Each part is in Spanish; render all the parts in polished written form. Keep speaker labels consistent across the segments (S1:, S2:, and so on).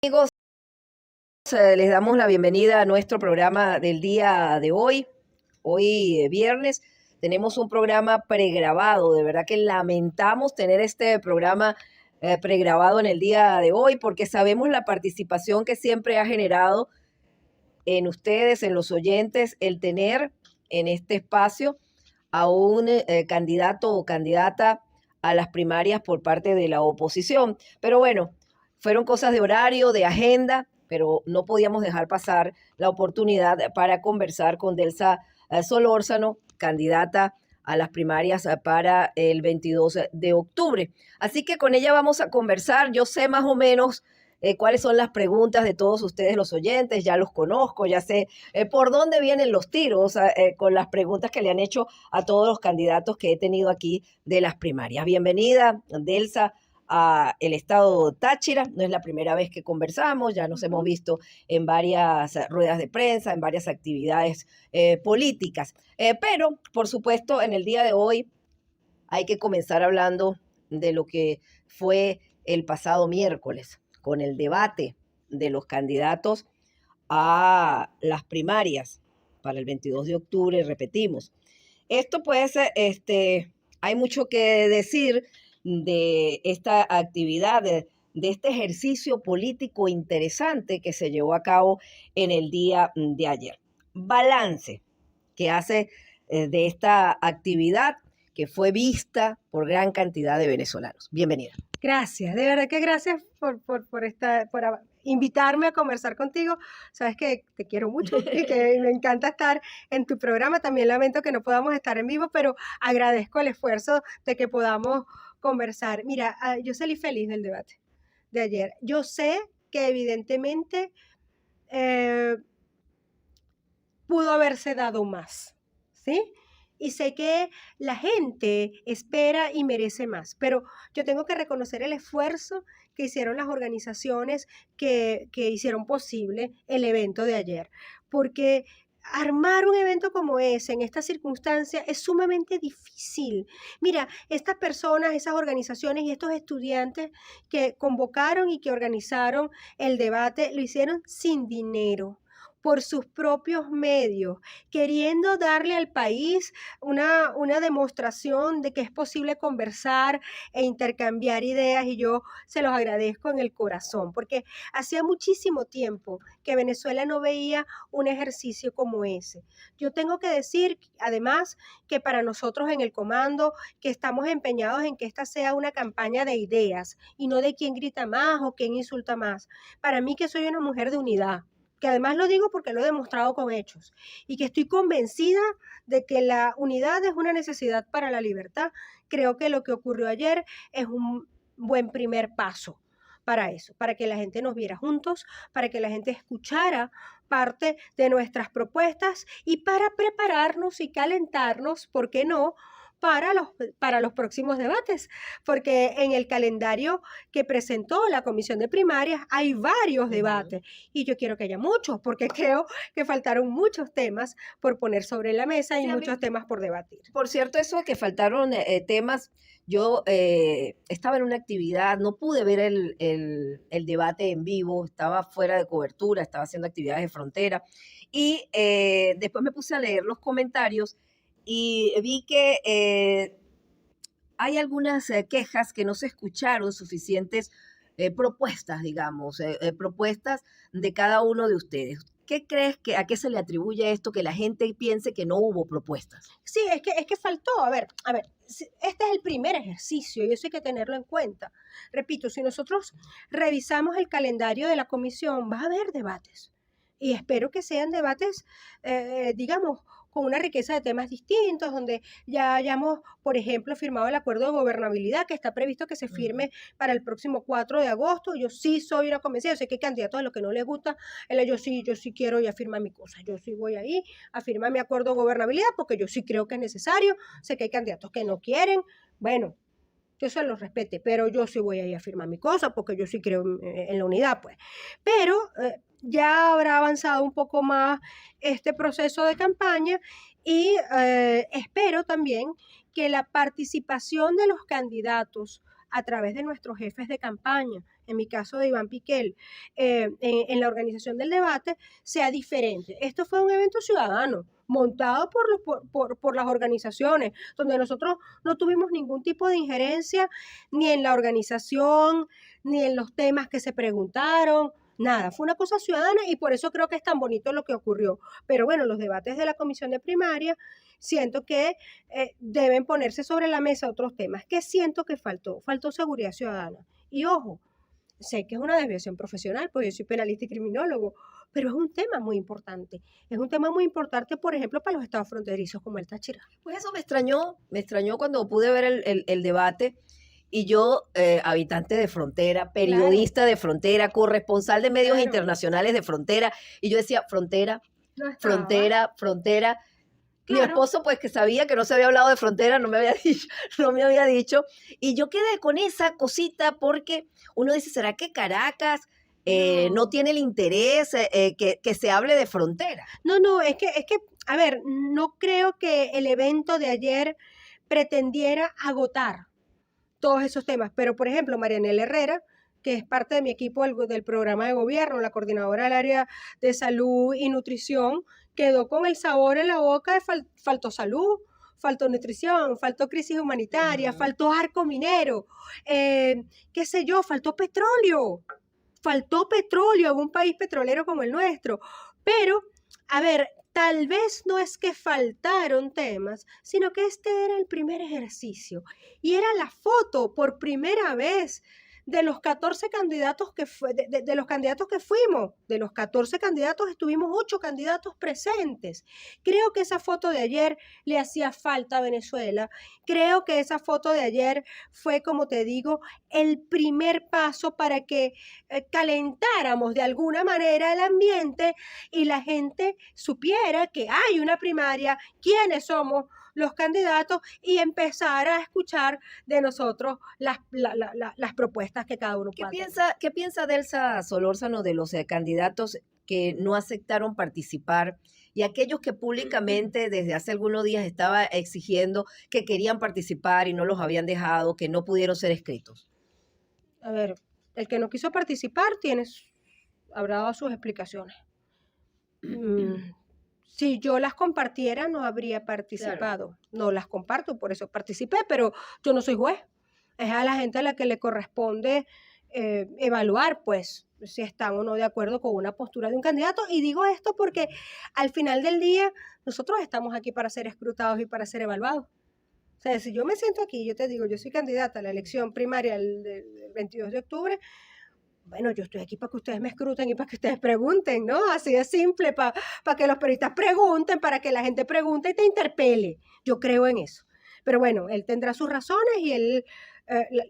S1: Amigos, les damos la bienvenida a nuestro programa del día de hoy. Hoy, viernes, tenemos un programa pregrabado. De verdad que lamentamos tener este programa pregrabado en el día de hoy porque sabemos la participación que siempre ha generado en ustedes, en los oyentes, el tener en este espacio a un candidato o candidata a las primarias por parte de la oposición. Pero bueno, fueron cosas de horario, de agenda, pero no podíamos dejar pasar la oportunidad para conversar con Delsa Solórzano, candidata a las primarias para el 22 de octubre. Así que con ella vamos a conversar. Yo sé más o menos cuáles son las preguntas de todos ustedes, los oyentes, ya los conozco, ya sé por dónde vienen los tiros con las preguntas que le han hecho a todos los candidatos que he tenido aquí de las primarias. Bienvenida, Delsa, a el estado Táchira. No es la primera vez que conversamos, ya nos hemos visto en varias ruedas de prensa, en varias actividades políticas. Pero, por supuesto, en el día de hoy hay que comenzar hablando de lo que fue el pasado miércoles, con el debate de los candidatos a las primarias para el 22 de octubre, repetimos. Esto pues, hay mucho que decir de esta actividad, de este ejercicio político interesante que se llevó a cabo en el día de ayer. Balance que hace de esta actividad que fue vista por gran cantidad de venezolanos. Bienvenida.
S2: Gracias, de verdad que gracias por invitarme a conversar contigo. Sabes que te quiero mucho y que me encanta estar en tu programa. También lamento que no podamos estar en vivo, pero agradezco el esfuerzo de que podamos conversar. Mira, yo salí feliz del debate de ayer. Yo sé que evidentemente eh, pudo haberse dado más, ¿sí? Y sé que la gente espera y merece más, pero yo tengo que reconocer el esfuerzo que hicieron las organizaciones que hicieron posible el evento de ayer, porque armar un evento como ese en esta circunstancia es sumamente difícil. Mira, estas personas, esas organizaciones y estos estudiantes que convocaron y que organizaron el debate lo hicieron sin dinero, por sus propios medios, queriendo darle al país una demostración de que es posible conversar e intercambiar ideas, y yo se los agradezco en el corazón, porque hacía muchísimo tiempo que Venezuela no veía un ejercicio como ese. Yo tengo que decir, además, que para nosotros en el comando, que estamos empeñados en que esta sea una campaña de ideas y no de quién grita más o quién insulta más. Para mí, que soy una mujer de unidad, que además lo digo porque lo he demostrado con hechos, y que estoy convencida de que la unidad es una necesidad para la libertad. Creo que lo que ocurrió ayer es un buen primer paso para eso, para que la gente nos viera juntos, para que la gente escuchara parte de nuestras propuestas y para prepararnos y calentarnos, ¿por qué no?, para los próximos debates, porque en el calendario que presentó la Comisión de Primarias hay varios debates, y yo quiero que haya muchos, porque creo que faltaron muchos temas por poner sobre la mesa y muchos temas por debatir.
S1: Por cierto, eso de que faltaron temas, yo estaba en una actividad, no pude ver el debate en vivo, estaba fuera de cobertura, estaba haciendo actividades de frontera y después me puse a leer los comentarios y vi que hay algunas quejas que no se escucharon suficientes propuestas, digamos, propuestas de cada uno de ustedes. ¿Qué crees que a qué se le atribuye esto que la gente piense que no hubo propuestas?
S2: Sí, es que faltó. A ver, este es el primer ejercicio y eso hay que tenerlo en cuenta. Repito, si nosotros revisamos el calendario de la comisión, va a haber debates. Y espero que sean debates, digamos, con una riqueza de temas distintos, donde ya hayamos, por ejemplo, firmado el acuerdo de gobernabilidad que está previsto que se firme para el próximo 4 de agosto. Yo sí soy una convencida, yo sé que hay candidatos a los que no les gusta, yo sí quiero ya firmar mi cosa, yo sí voy ahí a firmar mi acuerdo de gobernabilidad porque yo sí creo que es necesario. Sé que hay candidatos que no quieren, bueno, yo se los respete, pero yo sí voy a ir a firmar mi cosa porque yo sí creo en la unidad, pues. Pero ya habrá avanzado un poco más este proceso de campaña, y espero también que la participación de los candidatos a través de nuestros jefes de campaña, en mi caso de Iván Piquel, en la organización del debate, sea diferente. Esto fue un evento ciudadano, montado por las organizaciones, donde nosotros no tuvimos ningún tipo de injerencia ni en la organización, ni en los temas que se preguntaron, nada. Fue una cosa ciudadana y por eso creo que es tan bonito lo que ocurrió. Pero bueno, los debates de la comisión de primaria, siento que deben ponerse sobre la mesa otros temas. ¿Qué siento que faltó? Faltó seguridad ciudadana. Y ojo, sé que es una desviación profesional, porque yo soy penalista y criminólogo, pero es un tema muy importante. Es un tema muy importante, por ejemplo, para los estados fronterizos como el Táchira.
S1: Pues eso me extrañó cuando pude ver el debate. Y yo, habitante de frontera, periodista de frontera, corresponsal de medios internacionales de frontera, y yo decía, frontera,
S2: No estaba.
S1: frontera, frontera. Mi
S2: Claro.
S1: esposo, pues que sabía que no se había hablado de frontera, no me había dicho. Y yo quedé con esa cosita porque uno dice, ¿será que Caracas no tiene el interés que se hable de frontera?
S2: No, es que, a ver, no creo que el evento de ayer pretendiera agotar todos esos temas, pero por ejemplo, Marianela Herrera, que es parte de mi equipo del programa de gobierno, la coordinadora del área de salud y nutrición, quedó con el sabor en la boca de faltó salud, faltó nutrición, faltó crisis humanitaria, faltó arco minero, qué sé yo, faltó petróleo en un país petrolero como el nuestro. Pero, a ver, tal vez no es que faltaron temas, sino que este era el primer ejercicio y era la foto por primera vez de los 14 candidatos de los candidatos que fuimos. De los 14 candidatos estuvimos 8 candidatos presentes. Creo que esa foto de ayer le hacía falta a Venezuela. Creo que esa foto de ayer fue, como te digo, el primer paso para que calentáramos de alguna manera el ambiente y la gente supiera que hay una primaria, quiénes somos los candidatos y empezar a escuchar de nosotros las propuestas que cada uno pueda tener.
S1: ¿Qué piensa Delsa Solórzano de los candidatos que no aceptaron participar y aquellos que públicamente desde hace algunos días estaba exigiendo que querían participar y no los habían dejado, que no pudieron ser escritos?
S2: A ver, el que no quiso participar habrá dado sus explicaciones. Si yo las compartiera, no habría participado. Claro. No las comparto, por eso participé, pero yo no soy juez. Es a la gente a la que le corresponde evaluar, pues, si están o no de acuerdo con una postura de un candidato. Y digo esto porque al final del día, nosotros estamos aquí para ser escrutados y para ser evaluados. O sea, si yo me siento aquí y yo te digo, yo soy candidata a la elección primaria del 22 de octubre, bueno, yo estoy aquí para que ustedes me escruten y para que ustedes pregunten, ¿no? Así de simple, para que los periodistas pregunten, para que la gente pregunte y te interpele. Yo creo en eso. Pero bueno, él tendrá sus razones y él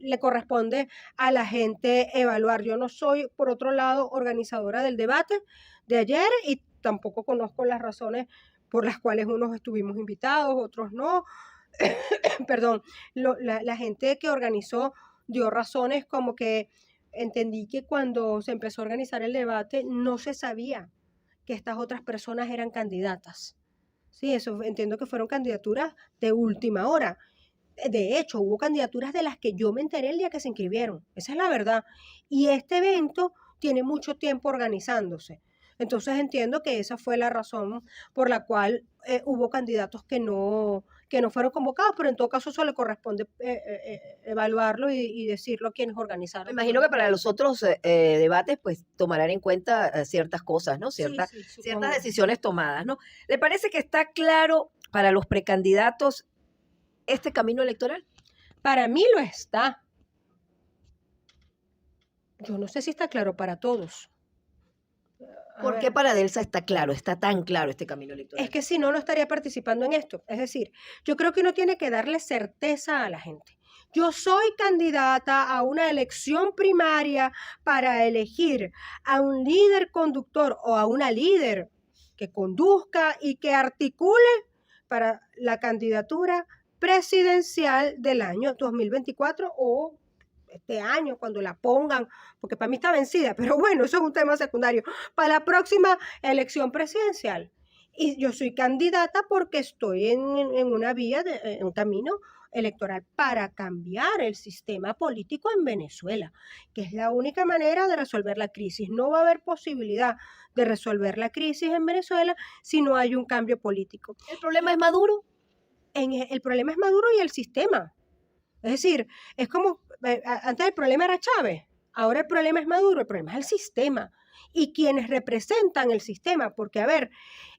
S2: le corresponde a la gente evaluar. Yo no soy, por otro lado, organizadora del debate de ayer y tampoco conozco las razones por las cuales unos estuvimos invitados, otros no. Perdón, la gente que organizó dio razones como que entendí que cuando se empezó a organizar el debate no se sabía que estas otras personas eran candidatas. Sí, eso entiendo que fueron candidaturas de última hora. De hecho, hubo candidaturas de las que yo me enteré el día que se inscribieron. Esa es la verdad. Y este evento tiene mucho tiempo organizándose. Entonces entiendo que esa fue la razón por la cual hubo candidatos que no fueron convocados, pero en todo caso eso le corresponde evaluarlo y decirlo a quienes organizaron.
S1: Me imagino que para los otros debates pues tomarán en cuenta ciertas cosas, ¿no? Ciertas decisiones tomadas, ¿no? ¿Le parece que está claro para los precandidatos este camino electoral?
S2: Para mí lo está. Yo no sé si está claro para todos.
S1: ¿Por qué para Delsa está tan claro este camino electoral?
S2: Es que si no, no estaría participando en esto. Es decir, yo creo que uno tiene que darle certeza a la gente. Yo soy candidata a una elección primaria para elegir a un líder conductor o a una líder que conduzca y que articule para la candidatura presidencial del año 2024 o este año, cuando la pongan, porque para mí está vencida, pero bueno, eso es un tema secundario, para la próxima elección presidencial. Y yo soy candidata porque estoy en una vía, en un camino electoral para cambiar el sistema político en Venezuela, que es la única manera de resolver la crisis. No va a haber posibilidad de resolver la crisis en Venezuela si no hay un cambio político.
S1: ¿El problema es Maduro?
S2: El problema es Maduro y el sistema. Es decir, es como, antes el problema era Chávez, ahora el problema es Maduro, el problema es el sistema y quienes representan el sistema, porque a ver,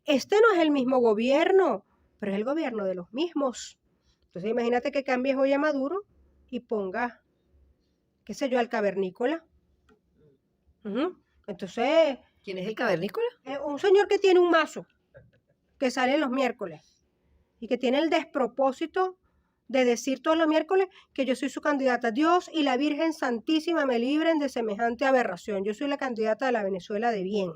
S2: este no es el mismo gobierno, pero es el gobierno de los mismos. Entonces imagínate que cambies hoy a Maduro y pongas, qué sé yo, al cavernícola. Entonces,
S1: ¿Quién es el cavernícola?
S2: un señor que tiene un mazo, que sale los miércoles y que tiene el despropósito de decir todos los miércoles que yo soy su candidata. Dios y la Virgen Santísima me libren de semejante aberración. Yo soy la candidata de la Venezuela de bien.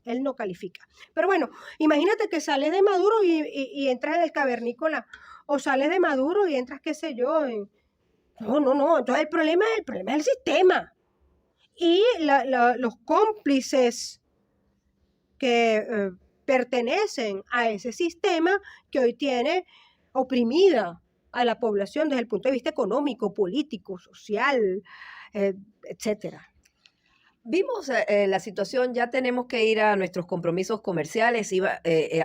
S2: Él no califica. Pero bueno, imagínate que sales de Maduro y entras en el cavernícola, o sales de Maduro y entras, qué sé yo, en... No. Entonces el problema es el sistema. Y los cómplices que pertenecen a ese sistema que hoy tiene oprimida a la población desde el punto de vista económico, político, social, etcétera.
S1: Vimos la situación, ya tenemos que ir a nuestros compromisos comerciales,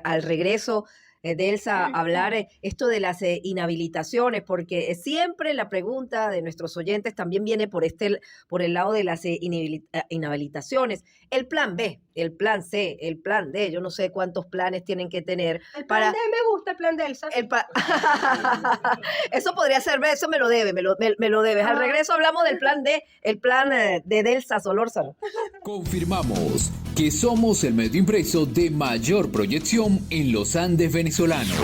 S1: al regreso de Elsa a hablar esto de las inhabilitaciones, porque siempre la pregunta de nuestros oyentes también viene por el lado de las inhabilitaciones. El plan B, el plan C, el plan D, yo no sé cuántos planes tienen que tener.
S2: El plan D me gusta, el plan de Elsa.
S1: Eso podría ser, eso me lo debes. Al regreso hablamos del plan D, el plan de Delsa Solórzano.
S3: Confirmamos que somos el medio impreso de mayor proyección en los Andes venezolanos.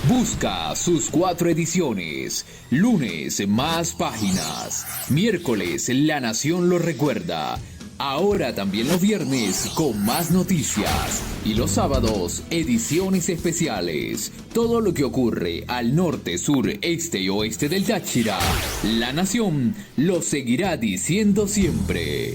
S3: Busca sus 4 ediciones. Lunes, más páginas. Miércoles, La Nación lo recuerda. Ahora también los viernes con más noticias. Y los sábados, ediciones especiales. Todo lo que ocurre al norte, sur, este y oeste del Táchira. La Nación lo seguirá diciendo siempre.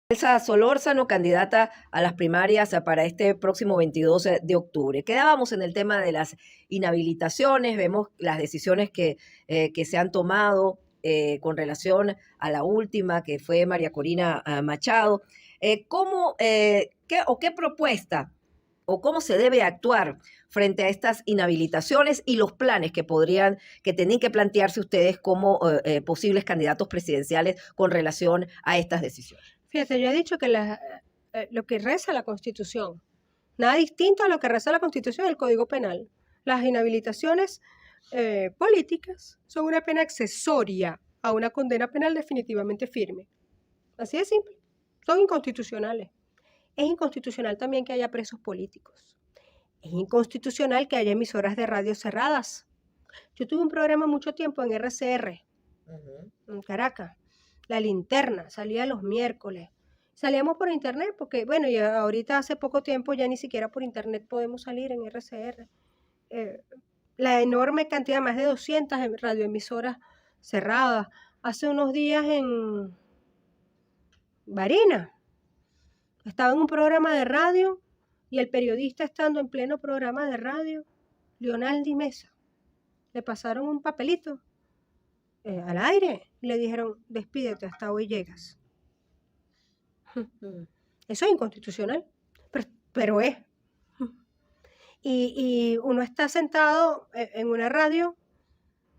S1: Elsa Solórzano, candidata a las primarias para este próximo 22 de octubre. Quedábamos en el tema de las inhabilitaciones, vemos las decisiones que se han tomado con relación a la última, que fue María Corina Machado. ¿Qué propuesta o cómo se debe actuar frente a estas inhabilitaciones y los planes que tenían que plantearse ustedes como posibles candidatos presidenciales con relación a estas decisiones?
S2: Fíjate, yo he dicho que lo que reza la Constitución, nada distinto a lo que reza la Constitución y el Código Penal. Las inhabilitaciones políticas son una pena accesoria a una condena penal definitivamente firme. Así de simple. Son inconstitucionales. Es inconstitucional también que haya presos políticos. Es inconstitucional que haya emisoras de radio cerradas. Yo tuve un programa mucho tiempo en RCR, en Caracas. La Linterna, salía los miércoles. Salíamos por internet porque, bueno, ya ahorita hace poco tiempo ya ni siquiera por internet podemos salir en RCR. La enorme cantidad, más de 200 radioemisoras cerradas. Hace unos días en Barinas estaba en un programa de radio y el periodista, estando en pleno programa de radio, Leonaldi Mesa, le pasaron un papelito al aire y le dijeron: despídete, hasta hoy llegas. Eso es inconstitucional, pero es. Y uno está sentado en una radio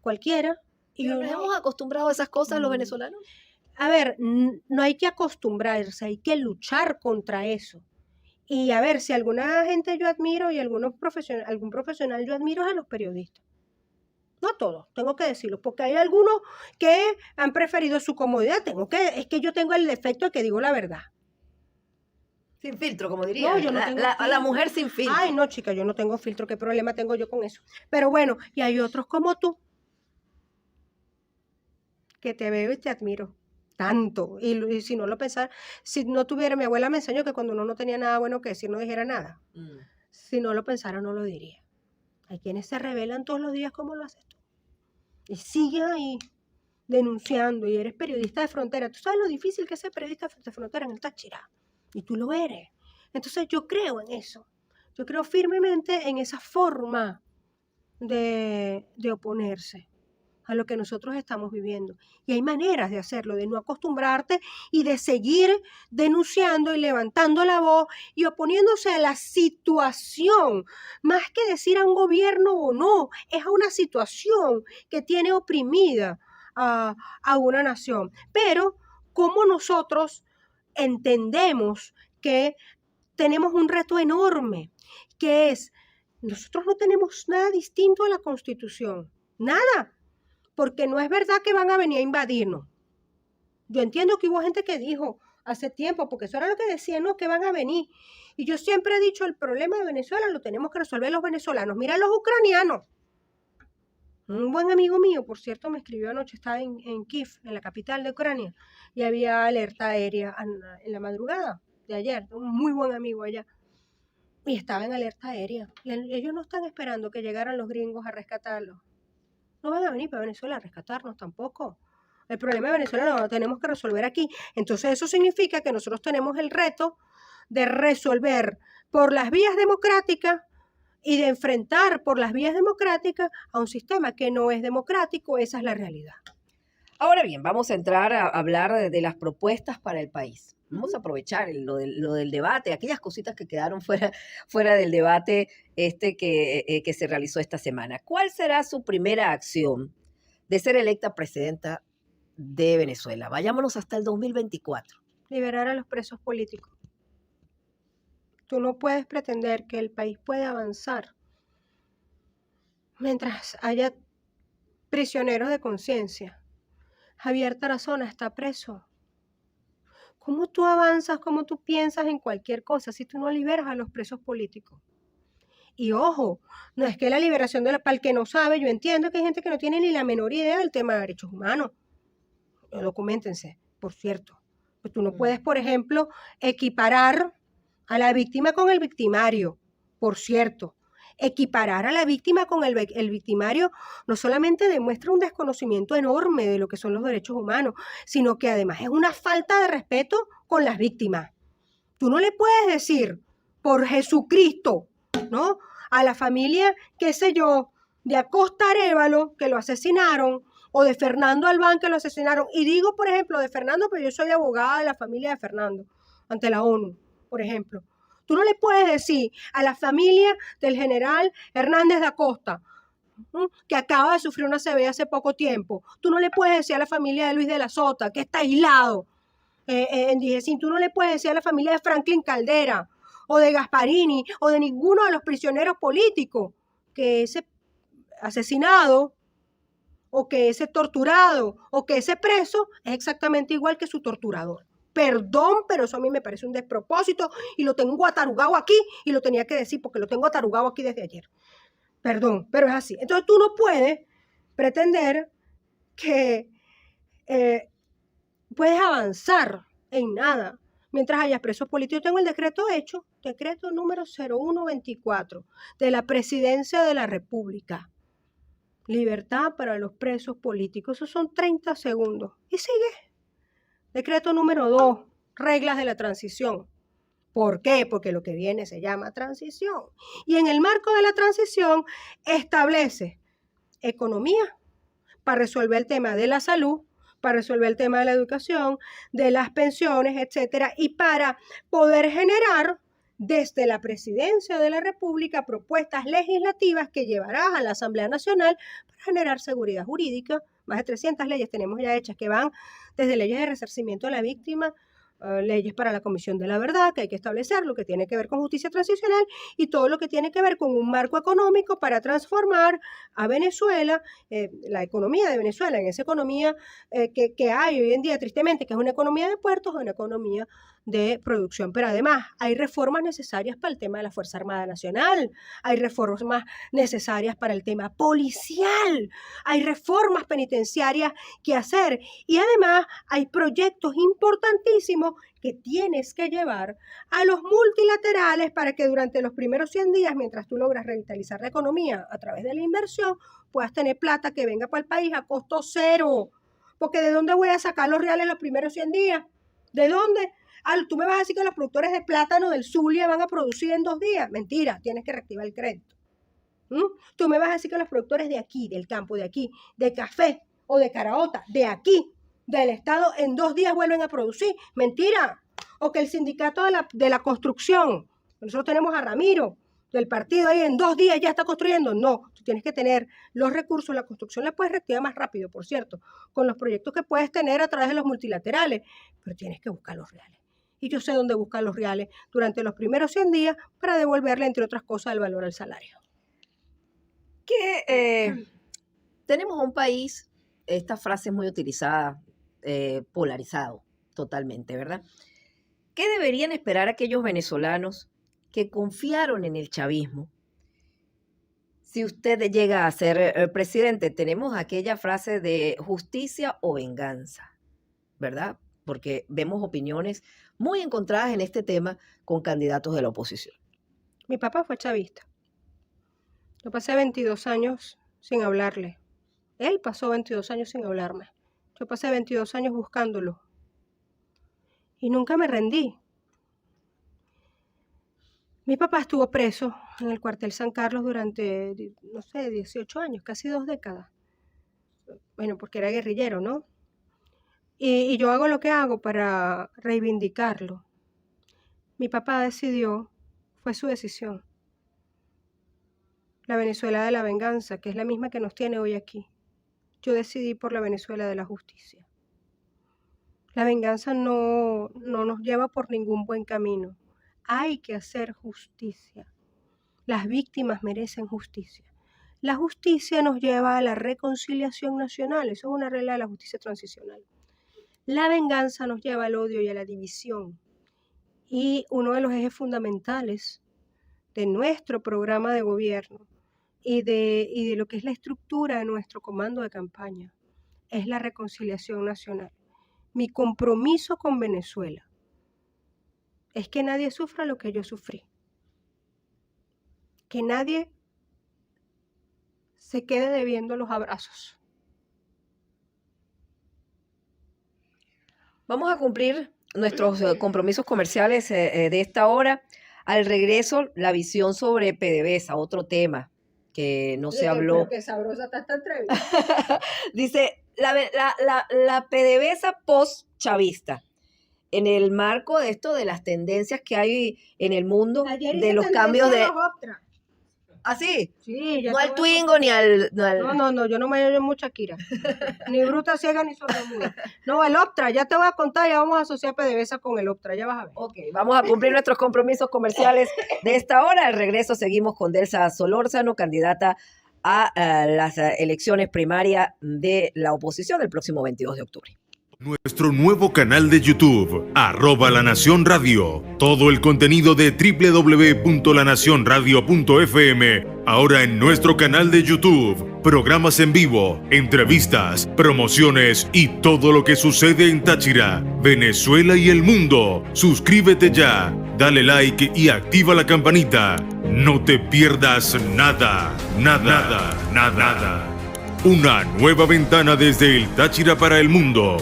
S2: cualquiera. Y
S1: ¿Nos hemos acostumbrado a esas cosas los venezolanos?
S2: A ver, no hay que acostumbrarse, hay que luchar contra eso. Y a ver, si alguna gente yo admiro y algún profesional yo admiro, es a los periodistas. No todos, tengo que decirlo, porque hay algunos que han preferido su comodidad. Es que yo tengo el defecto de que digo la verdad.
S1: Sin filtro, como diría.
S2: No, yo no tengo filtro.
S1: La mujer sin filtro.
S2: Ay, no, chica, yo no tengo filtro. ¿Qué problema tengo yo con eso? Pero bueno, y hay otros como tú, que te veo y te admiro tanto. Y si no lo pensara, si no tuviera, mi abuela me enseñó que cuando uno no tenía nada bueno que decir, no dijera nada. Si no lo pensara, no lo diría. Hay quienes se rebelan todos los días como lo haces tú. Y sigues ahí denunciando y eres periodista de frontera. Tú sabes lo difícil que es ser periodista de frontera en el Táchira. Y tú lo eres. Entonces yo creo en eso. Yo creo firmemente en esa forma de oponerse a lo que nosotros estamos viviendo. Y hay maneras de hacerlo, de no acostumbrarte y de seguir denunciando y levantando la voz y oponiéndose a la situación, más que decir a un gobierno o no, es a una situación que tiene oprimida a una nación. Pero, ¿cómo nosotros entendemos que tenemos un reto enorme, que es, nosotros no tenemos nada distinto a la Constitución, nada, porque no es verdad que van a venir a invadirnos. Yo entiendo que hubo gente que dijo hace tiempo, porque eso era lo que decían, no, que van a venir. Y yo siempre he dicho, el problema de Venezuela lo tenemos que resolver los venezolanos. Mira los ucranianos. Un buen amigo mío, por cierto, me escribió anoche, estaba en Kiev, en la capital de Ucrania, y había alerta aérea en la madrugada de ayer, un muy buen amigo allá, y estaba en alerta aérea. Y ellos no están esperando que llegaran los gringos a rescatarlos. No van a venir para Venezuela a rescatarnos tampoco. El problema de Venezuela lo tenemos que resolver aquí. Entonces eso significa que nosotros tenemos el reto de resolver por las vías democráticas y de enfrentar por las vías democráticas a un sistema que no es democrático. Esa es la realidad.
S1: Ahora bien, vamos a entrar a hablar de las propuestas para el país. Vamos a aprovechar lo del debate, aquellas cositas que quedaron fuera del debate que se realizó esta semana. ¿Cuál será su primera acción de ser electa presidenta de Venezuela? Vayámonos hasta el 2024.
S2: Liberar a los presos políticos. Tú no puedes pretender que el país pueda avanzar mientras haya prisioneros de conciencia. Javier Tarazona está preso. ¿Cómo tú avanzas, cómo tú piensas en cualquier cosa si tú no liberas a los presos políticos? Y ojo, no es que la liberación para el que no sabe, yo entiendo que hay gente que no tiene ni la menor idea del tema de derechos humanos. Documentense, por cierto. Pues tú no puedes, por ejemplo, equiparar a la víctima con el victimario, por cierto. Equiparar a la víctima con el victimario no solamente demuestra un desconocimiento enorme de lo que son los derechos humanos, sino que además es una falta de respeto con las víctimas. Tú no le puedes decir, por Jesucristo, ¿no?, a la familia, qué sé yo, de Acosta Arévalo, que lo asesinaron, o de Fernando Albán, que lo asesinaron. Y digo, por ejemplo, de Fernando, pero yo soy abogada de la familia de Fernando, ante la ONU, por ejemplo. Tú no le puedes decir a la familia del general Hernández de Acosta, que acaba de sufrir una CB hace poco tiempo. Tú no le puedes decir a la familia de Luis de la Sota, que está aislado en Dijecín. Tú no le puedes decir a la familia de Franklin Caldera, o de Gasparini, o de ninguno de los prisioneros políticos, que ese asesinado, o que ese torturado, o que ese preso es exactamente igual que su torturador. Perdón, pero eso a mí me parece un despropósito y lo tengo atarugado aquí y lo tenía que decir porque lo tengo atarugado aquí desde ayer. Perdón, pero es así. Entonces tú no puedes pretender que puedes avanzar en nada mientras haya presos políticos. Yo tengo el decreto hecho, decreto número 0124 de la Presidencia de la República. Libertad para los presos políticos. Esos son 30 segundos. Y sigue. Decreto número 2, reglas de la transición. ¿Por qué? Porque lo que viene se llama transición. Y en el marco de la transición establece economía para resolver el tema de la salud, para resolver el tema de la educación, de las pensiones, etcétera, y para poder generar desde la Presidencia de la República propuestas legislativas que llevarás a la Asamblea Nacional para generar seguridad jurídica. Más de 300 leyes tenemos ya hechas que van desde leyes de resarcimiento a la víctima, leyes para la Comisión de la Verdad, que hay que establecer, lo que tiene que ver con justicia transicional y todo lo que tiene que ver con un marco económico para transformar a Venezuela, la economía de Venezuela, en esa economía que hay hoy en día, tristemente, que es una economía de puertos, una economía de producción. Pero además hay reformas necesarias para el tema de la Fuerza Armada Nacional, hay reformas necesarias para el tema policial, hay reformas penitenciarias que hacer y además hay proyectos importantísimos que tienes que llevar a los multilaterales para que durante los primeros 100 días, mientras tú logras revitalizar la economía a través de la inversión, puedas tener plata que venga para el país a costo cero. Porque ¿de dónde voy a sacar los reales los primeros 100 días? ¿De dónde? Tú me vas a decir que los productores de plátano del Zulia van a producir en 2 días. Mentira, tienes que reactivar el crédito. ¿Mm? Tú me vas a decir que los productores de aquí, del campo, de aquí, de café o de caraota, de aquí, del Estado, en 2 días vuelven a producir. Mentira. O que el sindicato de la construcción, nosotros tenemos a Ramiro del partido ahí, en 2 días ya está construyendo. No, tú tienes que tener los recursos. La construcción la puedes reactivar más rápido, por cierto, con los proyectos que puedes tener a través de los multilaterales, pero tienes que buscar los reales. Y yo sé dónde buscar los reales durante los primeros 100 días para devolverle, entre otras cosas, el valor al salario.
S1: Que tenemos un país, esta frase es muy utilizada, polarizado totalmente, ¿verdad? ¿Qué deberían esperar aquellos venezolanos que confiaron en el chavismo? Si usted llega a ser presidente, tenemos aquella frase de justicia o venganza, ¿verdad? Porque vemos opiniones muy encontradas en este tema con candidatos de la oposición.
S2: Mi papá fue chavista. Yo pasé 22 años sin hablarle. Él pasó 22 años sin hablarme. Yo pasé 22 años buscándolo. Y nunca me rendí. Mi papá estuvo preso en el cuartel San Carlos durante, no sé, 18 años, casi 2 décadas. Bueno, porque era guerrillero, ¿no? Y yo hago lo que hago para reivindicarlo. Mi papá decidió, fue su decisión, la Venezuela de la venganza, que es la misma que nos tiene hoy aquí. Yo decidí por la Venezuela de la justicia. La venganza no nos lleva por ningún buen camino. Hay que hacer justicia. Las víctimas merecen justicia. La justicia nos lleva a la reconciliación nacional. Eso es una regla de la justicia transicional. La venganza nos lleva al odio y a la división. Y uno de los ejes fundamentales de nuestro programa de gobierno y de lo que es la estructura de nuestro comando de campaña es la reconciliación nacional. Mi compromiso con Venezuela es que nadie sufra lo que yo sufrí. Que nadie se quede debiendo los abrazos.
S1: Vamos a cumplir nuestros compromisos comerciales de esta hora. Al regreso, la visión sobre PDVSA, otro tema que no se habló.
S2: Pero qué sabrosa está esta entrevista.
S1: Dice, la PDVSA post-chavista, en el marco de esto, de las tendencias que hay en el mundo, de los cambios de... ¿Ah, sí?
S2: Sí, ya
S1: no al Twingo ni al...
S2: No, yo no me hallo mucha Shakira. Ni bruta ciega ni sordomuda. No, el Optra, ya te voy a contar, ya vamos a asociar PDVSA con el Optra, ya vas a ver.
S1: Ok, vamos a cumplir nuestros compromisos comerciales de esta hora. Al regreso seguimos con Delsa Solórzano, candidata a las elecciones primarias de la oposición el próximo 22 de octubre.
S4: Nuestro nuevo canal de YouTube, @La Nación Radio. Todo el contenido de www.lanacionradio.fm, ahora en nuestro canal de YouTube. Programas en vivo, entrevistas, promociones y todo lo que sucede en Táchira, Venezuela y el mundo. Suscríbete ya, dale like y activa la campanita. No te pierdas nada, nada, nada, nada. Una nueva ventana desde el Táchira para el mundo.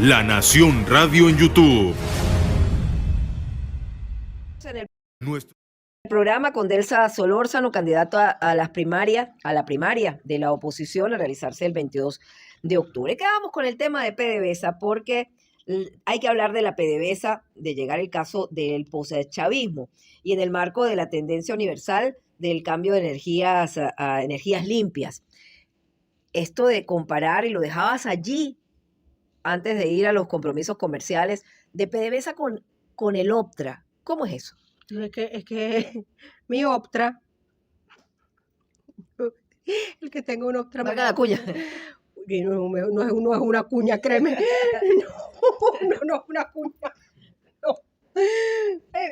S4: @La Nación Radio en YouTube.
S1: En el
S4: Nuestro
S1: programa con Delsa Solórzano, candidato a la primaria de la oposición a realizarse el 22 de octubre. Quedamos con el tema de PDVSA porque hay que hablar de la PDVSA, de llegar el caso del postchavismo y en el marco de la tendencia universal del cambio de energías a energías limpias. Esto de comparar, y lo dejabas allí antes de ir a los compromisos comerciales, de PDVSA con el Optra. ¿Cómo es eso?
S2: Es que mi Optra, el que tenga un Optra...
S1: Valga la cuña.
S2: No es una cuña, créeme. No es una cuña. No.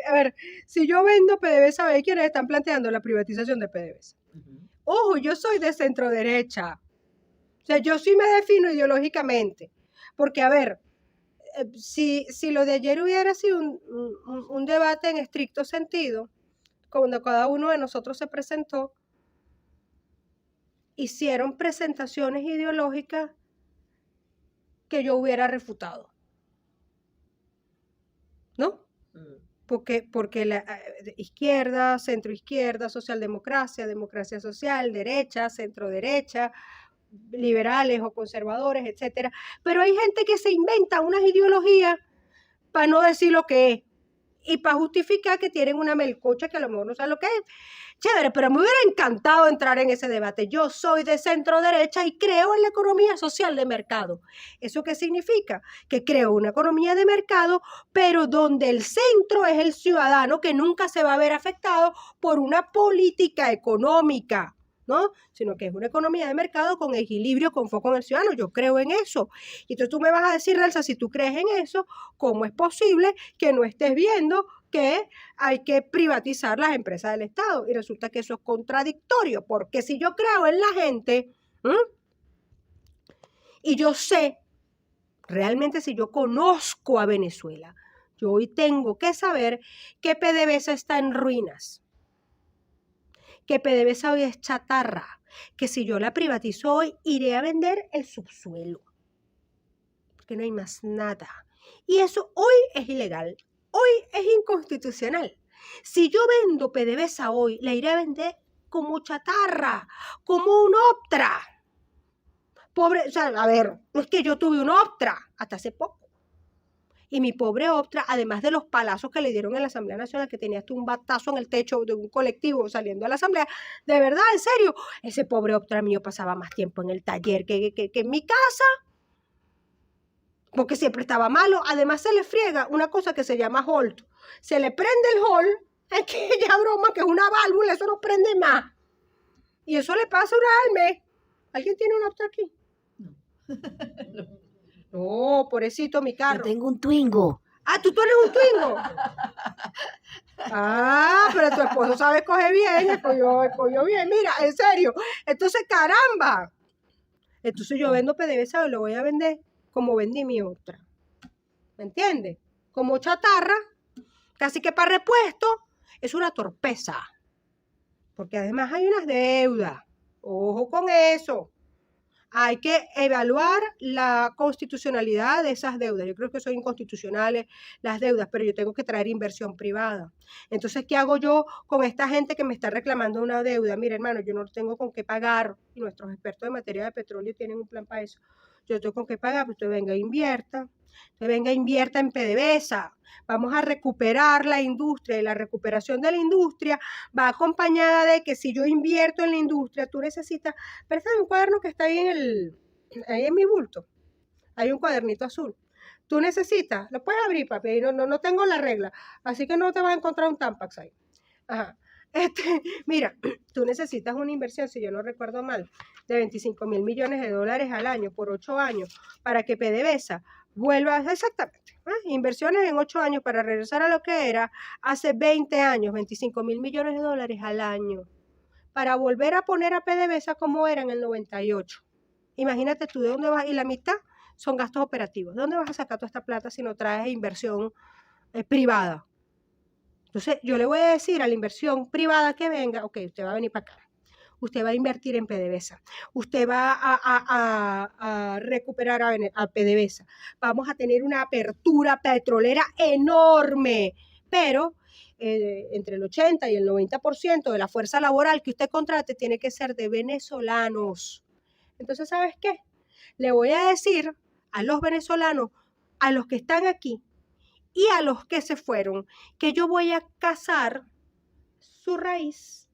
S2: A ver, si yo vendo PDVSA, ¿ve quiénes están planteando la privatización de PDVSA? Ojo, yo soy de centro derecha. O sea, yo sí me defino ideológicamente. Porque, a ver, si lo de ayer hubiera sido un debate en estricto sentido, cuando cada uno de nosotros se presentó, hicieron presentaciones ideológicas que yo hubiera refutado. ¿No? porque la izquierda, centroizquierda, socialdemocracia, democracia social, derecha, centroderecha, liberales o conservadores, etcétera. Pero hay gente que se inventa unas ideologías para no decir lo que es y para justificar que tienen una melcocha que a lo mejor no saben lo que es. Chévere, pero me hubiera encantado entrar en ese debate. Yo soy de centro derecha y creo en la economía social de mercado. ¿Eso qué significa? Que creo una economía de mercado, pero donde el centro es el ciudadano que nunca se va a ver afectado por una política económica, ¿no? Sino que es una economía de mercado con equilibrio, con foco en el ciudadano. Yo creo en eso. Y entonces tú me vas a decir, Elsa, si tú crees en eso, ¿cómo es posible que no estés viendo que hay que privatizar las empresas del Estado? Y resulta que eso es contradictorio, porque si yo creo en la gente, y yo sé, realmente si yo conozco a Venezuela, yo hoy tengo que saber que PDVSA está en ruinas, que PDVSA hoy es chatarra, que si yo la privatizo hoy, iré a vender el subsuelo, porque no hay más nada. Y eso hoy es ilegal. Hoy es inconstitucional. Si yo vendo PDVSA hoy, la iré a vender como chatarra, como un Optra. Pobre, o sea, a ver, no es que yo tuve un Optra hasta hace poco. Y mi pobre Optra, además de los palazos que le dieron en la Asamblea Nacional, que tenía hasta un batazo en el techo de un colectivo saliendo a la Asamblea, de verdad, en serio, ese pobre Optra mío pasaba más tiempo en el taller que en mi casa, porque siempre estaba malo. Además se le friega una cosa que se llama Holt. Se le prende el Holt, es que ya broma, que es una válvula, eso no prende más. Y eso le pasa una vez al mes. ¿Alguien tiene un Optra aquí? No, pobrecito mi carro.
S1: Yo tengo un Twingo.
S2: Ah, ¿tú eres un Twingo? Ah, pero tu esposo sabe coger bien, escogió bien. Mira, en serio. Entonces, caramba. Entonces yo vendo PDVSA y lo voy a vender como vendí mi otra. ¿Me entiendes? Como chatarra, casi que para repuesto, es una torpeza. Porque además hay unas deudas. Ojo con eso. Hay que evaluar la constitucionalidad de esas deudas. Yo creo que son inconstitucionales las deudas, pero yo tengo que traer inversión privada. Entonces, ¿qué hago yo con esta gente que me está reclamando una deuda? Mira, hermano, yo no tengo con qué pagar, y nuestros expertos en materia de petróleo tienen un plan para eso. Yo tengo con qué pagar, pues usted venga e invierta en PDVSA. Vamos a recuperar la industria, y la recuperación de la industria va acompañada de que si yo invierto en la industria, tú necesitas, préstame un cuaderno que está ahí ahí en mi bulto, hay un cuadernito azul. Tú necesitas, lo puedes abrir, papi, no tengo la regla, así que no te vas a encontrar un Tampax ahí. Ajá. Mira, tú necesitas una inversión, si yo no recuerdo mal, de 25 mil millones de dólares al año por 8 años para que PDVSA vuelva, exactamente, inversiones en 8 años para regresar a lo que era hace 20 años, 25 mil millones de dólares al año, para volver a poner a PDVSA como era en el 98. Imagínate tú, ¿de dónde vas? Y la mitad son gastos operativos. ¿De dónde vas a sacar toda esta plata si no traes inversión privada? Entonces, yo le voy a decir a la inversión privada que venga, ok, usted va a venir para acá. Usted va a invertir en PDVSA, usted va a recuperar a PDVSA, vamos a tener una apertura petrolera enorme, pero entre el 80 y el 90% de la fuerza laboral que usted contrate tiene que ser de venezolanos. Entonces, ¿sabes qué? Le voy a decir a los venezolanos, a los que están aquí y a los que se fueron, que yo voy a cazar su raíz,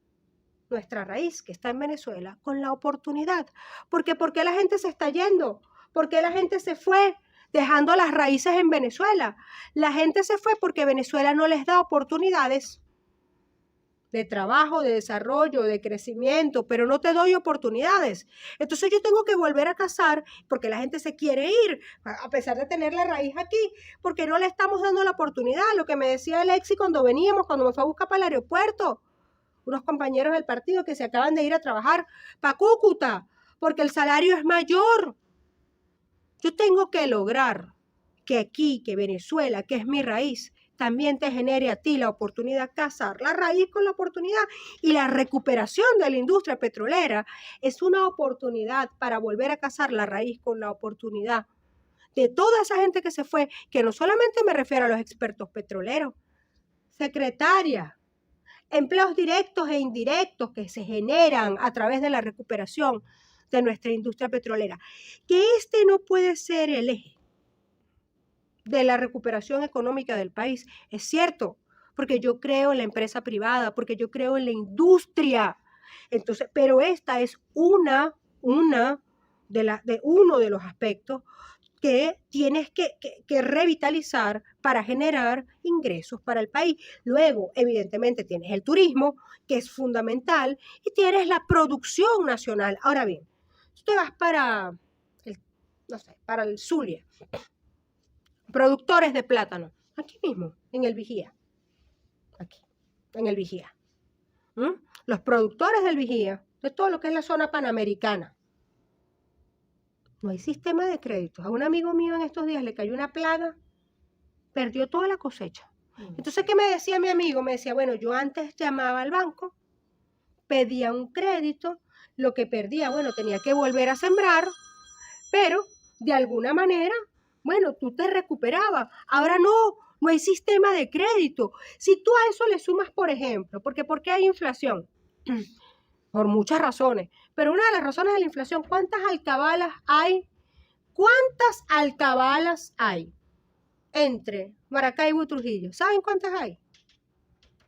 S2: nuestra raíz que está en Venezuela, con la oportunidad. ¿Por qué la gente se está yendo? ¿Por qué la gente se fue dejando las raíces en Venezuela? La gente se fue porque Venezuela no les da oportunidades de trabajo, de desarrollo, de crecimiento, pero no te doy oportunidades. Entonces yo tengo que volver a cazar porque la gente se quiere ir, a pesar de tener la raíz aquí, porque no le estamos dando la oportunidad. Lo que me decía Alexi cuando me fue a buscar para el aeropuerto, unos compañeros del partido que se acaban de ir a trabajar para Cúcuta, porque el salario es mayor. Yo tengo que lograr que aquí, que Venezuela, que es mi raíz, también te genere a ti la oportunidad de cazar la raíz con la oportunidad. Y la recuperación de la industria petrolera es una oportunidad para volver a cazar la raíz con la oportunidad de toda esa gente que se fue, que no solamente me refiero a los expertos petroleros, secretarias, empleos directos e indirectos que se generan a través de la recuperación de nuestra industria petrolera. Que este no puede ser el eje de la recuperación económica del país, es cierto, porque yo creo en la empresa privada, porque yo creo en la industria. Entonces, pero esta es uno de los aspectos que tienes que revitalizar para generar ingresos para el país. Luego, evidentemente, tienes el turismo, que es fundamental, y tienes la producción nacional. Ahora bien, tú te vas para el Zulia, productores de plátano, aquí mismo, en el Vigía, aquí, en el Vigía. Los productores del Vigía, de todo lo que es la zona panamericana, no hay sistema de créditos. A un amigo mío en estos días le cayó una plaga, perdió toda la cosecha. Entonces, ¿qué me decía mi amigo? Me decía, bueno, yo antes llamaba al banco, pedía un crédito, lo que perdía, bueno, tenía que volver a sembrar, pero de alguna manera, bueno, tú te recuperabas. Ahora no hay sistema de crédito. Si tú a eso le sumas, por ejemplo, ¿por qué hay inflación? Por muchas razones, pero una de las razones de la inflación, ¿cuántas alcabalas hay? ¿Cuántas alcabalas hay entre Maracaibo y Trujillo? ¿Saben cuántas hay?